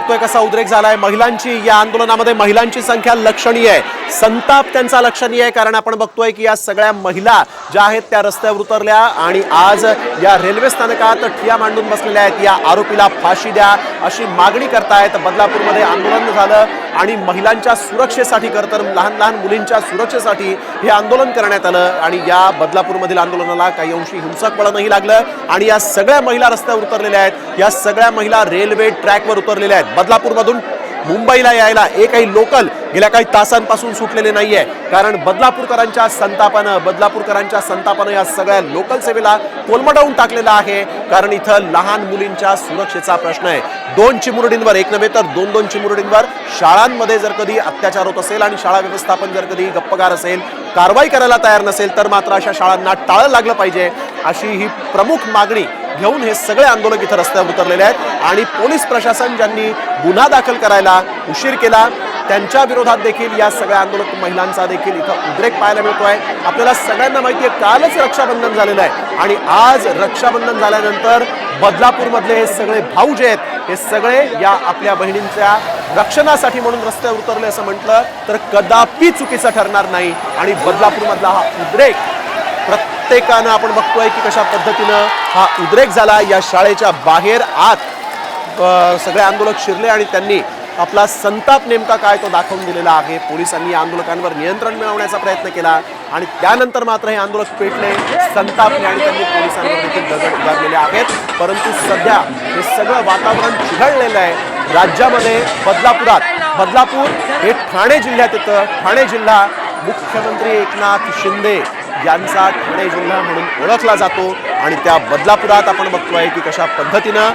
बघतोय कसा उद्रेक झालाय महिलांची। या आंदोलनामध्ये महिलांची संख्या लक्षणीय आहे, संताप त्यांचा लक्षणीय आहे, कारण आपण बघतोय की या सगळ्या महिला ज्या आहेत त्या रस्त्यावर उतरल्या आणि आज या रेल्वे स्थानकात ठिया मांडून बसलेल्या आहेत। या आरोपीला फाशी द्या अशी मागणी करतायत। बदलापूरमध्ये आंदोलन झालं आणि महिलांच्या सुरक्षेसाठी, खरं तर लहान लहान मुलींच्या सुरक्षेसाठी हे आंदोलन करण्यात आलं आणि या बदलापूरमधील आंदोलनाला काही अंशी हिंसक वळणही लागलं आणि या सगळ्या महिला रस्त्यावर उतरलेल्या आहेत। या सगळ्या महिला रेल्वे ट्रॅकवर उतरलेल्या आहेत। बदलापूरमधून मुंबईला यायला एकही लोकल गेल्या काही तासांपासून सुटलेले नाहीये, कारण बदलापूरकरांच्या संतापानं या सगळ्या लोकल सेवेला कोलमडवून टाकलेला आहे। कारण इथं लहान मुलींच्या सुरक्षेचा प्रश्न आहे। 2 चिमुरडींवर, एक नव्हे तर 2-2 चिमुरडींवर शाळांमध्ये जर कधी अत्याचार होत असेल आणि शाळा व्यवस्थापन जर कधी गप्पगार असेल, कारवाई करायला तयार नसेल, तर मात्र अशा शाळांना टाळलं लागलं पाहिजे अशी ही प्रमुख मागणी घेऊन हे सगळे आंदोलक इथं रस्त्यावर उतरलेले आहेत। आणि पोलीस प्रशासन ज्यांनी गुन्हा दाखल करायला उशीर केला त्यांच्या विरोधात देखील या सगळ्या आंदोलक महिलांचा देखील इथं उद्रेक पाहायला मिळतोय। आपल्याला सगळ्यांना माहिती आहे कालच रक्षाबंधन झालेलं आहे आणि आज रक्षाबंधन झाल्यानंतर बदलापूरमधले हे सगळे भाऊ जे आहेत हे सगळे या आपल्या बहिणींच्या रक्षणासाठी म्हणून रस्त्यावर उतरले असं म्हटलं तर कदापि चुकीचं ठरणार नाही। आणि बदलापूरमधला हा उद्रेक प्रत्येकानं आपण बघतोय की कशा पद्धतीनं हा उद्रेक झाला। या शाळेच्या बाहेर आत सगळे आंदोलक शिरले आणि त्यांनी आपला संताप नेमका काय तो दाखवून दिलेला आहे। पोलिसांनी या आंदोलकांवर नियंत्रण मिळवण्याचा प्रयत्न केला आणि त्यानंतर मात्र हे आंदोलक पेटले, संतापले आणि त्यांनी पोलिसांवर देखील दगड उगारलेले आहेत। परंतु सध्या हे सगळं वातावरण चिघळलेलं आहे राज्यामध्ये। बदलापूर हे ठाणे जिल्ह्यात येतं। ठाणे जिल्हा मुख्यमंत्री एकनाथ शिंदे यांचा ठाणे जिल्हा म्हणून ओळखला जातो आणि त्या बदलापुरात आपण बघतोय की कशा पद्धतीनं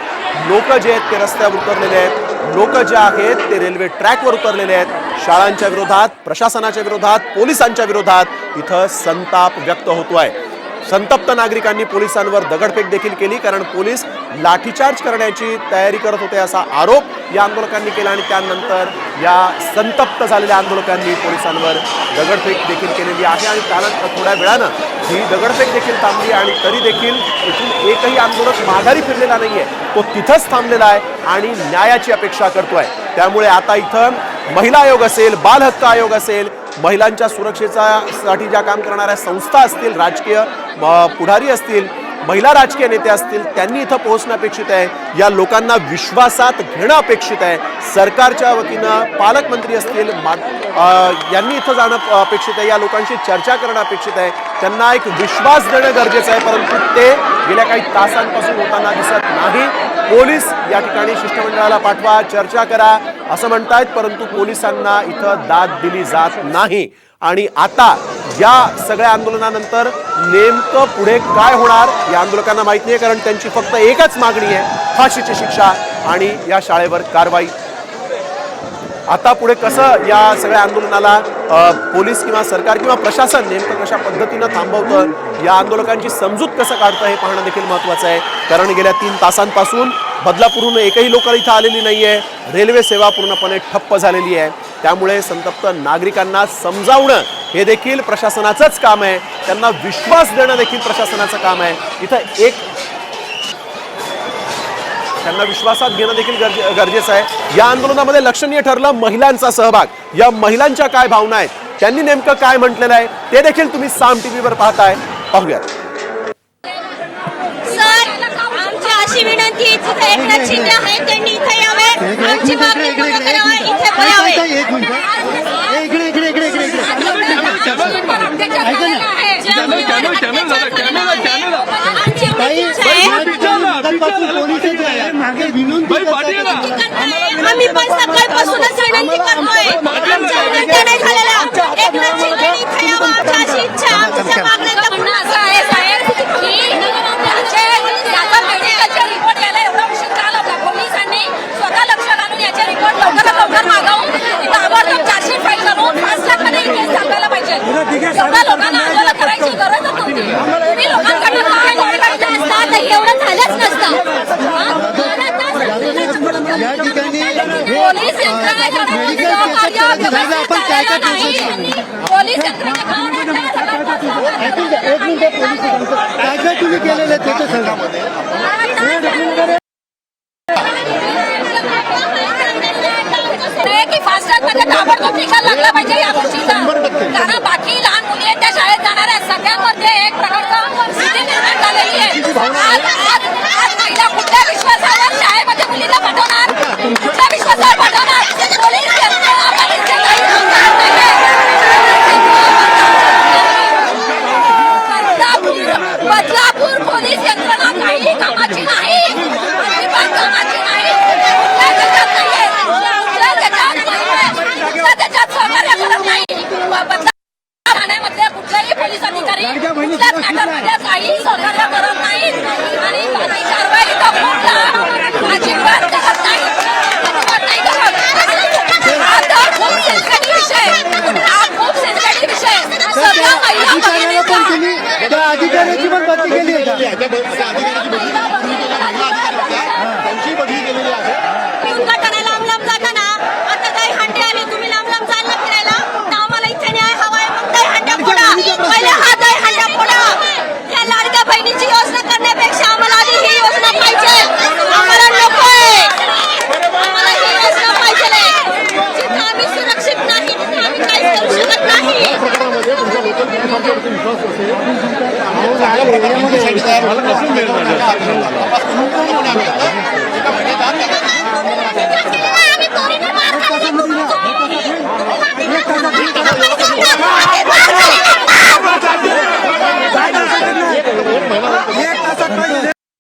लोक जे आहेत ते रस्त्यावर उतरलेले आहेत, लोक जे आहेत ते रेल्वे ट्रॅकवर उतरलेले आहेत। शाळांच्या विरोधात, प्रशासनाच्या विरोधात, पोलिसांच्या विरोधात इथं संताप व्यक्त होतोय। संतप्त नागरिकांनी पोलिसांवर दगडफेक देखील केली, कारण पोलीस लाठीचार्ज करण्याची तयारी करत होते असा आरोप या आंदोलकांनी केला आणि त्यानंतर या संतप्त झालेल्या आंदोलकांनी पोलिसांवर दगडफेक देखील केलेली आहे आणि त्यानंतर थोड्या वेळानं ही दगडफेक देखील थांबली आणि तरी देखील इथून एकही आंदोलक माघारी फिरलेला नाहीये, तो तिथंच थांबलेला आहे आणि न्यायाची अपेक्षा करतोय। त्यामुळे आता इथं महिला आयोग असेल, बाल हक्क आयोग असेल, महिलांच्या सुरक्षेसाठी ज्या काम करणाऱ्या संस्था असतील, राजकीय पुढारी असतील, महिला राजकीय नेते असतील, त्यांनी इथं पोहोचणं अपेक्षित आहे। या लोकांना विश्वासात घेणं अपेक्षित आहे। सरकारच्या वतीनं पालकमंत्री असतील यांनी इथं जाणं अपेक्षित आहे। या लोकांशी चर्चा करणं अपेक्षित आहे, त्यांना एक विश्वास देणं गरजेचं आहे, परंतु ते गेल्या काही तासांपासून होताना दिसत नाही। पोलीस या ठिकाणी शिष्टमंडळाला पाठवा, चर्चा करा असं म्हणतायत, परंतु पोलिसांना इथं दाद दिली जात नाही। आणि आता या सगळ्या आंदोलनानंतर नेमकं पुढे काय होणार या आंदोलकांना माहित नाही, कारण त्यांची फक्त एकच मागणी आहे, फाशीची शिक्षा आणि या शाळेवर कारवाई। आता पुढे कसं या सगळ्या आंदोलनाला पोलीस किंवा सरकार किंवा प्रशासन नेमकं कशा पद्धतीनं थांबवतं, या आंदोलकांची समजूत कसं काढतं हे पाहणं देखील महत्त्वाचं आहे। कारण गेल्या 3 तासांपासून बदलापूरहून एकही लोक इथं आलेली नाहीये, रेल्वे सेवा पूर्णपणे ठप्प झालेली आहे। त्यामुळे संतप्त नागरिकांना समजावणं हे देखील प्रशासनाचंच काम आहे, त्यांना विश्वास देणं देखील प्रशासनाचं काम आहे। इथं त्यांना विश्वासात घेणं देखील गरजेचं आहे। या आंदोलनामध्ये लक्षणीय ठरलं महिलांचा सहभाग। या महिलांच्या काय भावना आहेत, त्यांनी नेमकं काय म्हटलेलं आहे ते देखील तुम्ही साम टीव्हीवर पाहताय, पाहूयात। अशी विनंती एकनाथ शिंदे आहे त्यांनी इथे यावे, आमची मागणी पूर्ण करावी, इथे बोलावे। आम्ही पण सकाळपासूनच विनंती करतोय, आमच्या विनंत्या नाही झालेल्या। एकनाथ शिंदे इथे यावं, आमची अशी इच्छा, आमच्या मागण्यांचं म्हणणं असं आहे तुम्ही केलेलं ते सांगा। ताबडतोब निकाल लागला पाहिजे या गोष्टीचा. कारण बाकी लहान मुली आहेत त्या शाळेत जाणाऱ्या सगळ्यांमध्ये एक प्रकारचा स्थिती निर्माण झालेली आहे. आज महिला कुठल्या विश्वासावर शाळेमध्ये मुलीला पाठवणार, कुठल्या विश्वासावर पाठवणार? पोलीस यंत्रणा पोलीसचे काही काम करत नाहीये. बदलापूर पोलीस यंत्रणा काही कामाची नाही, अजिबात कामाची नाही. कुठल्या त्याच्यात नाहीये, कुठल्या त्याच्यात सहकार्य करत नाही. ठाण्यामधले कुठलेही पोलीस अधिकारी कुठल्याच मॅटरमध्ये काही सहकार्य करत नाहीत आणि काही कारवाई तर अजिबात करत नाही, अजिबात नाही करत. हा तर खूप सेन्सिटिव्ह विषय, हा खूप सेन्सिटिव्ह विषय. सगळ्या महिला अधिकाऱ्याला पण तुम्ही त्या अधिकाऱ्याची पण बदली केली आहे का?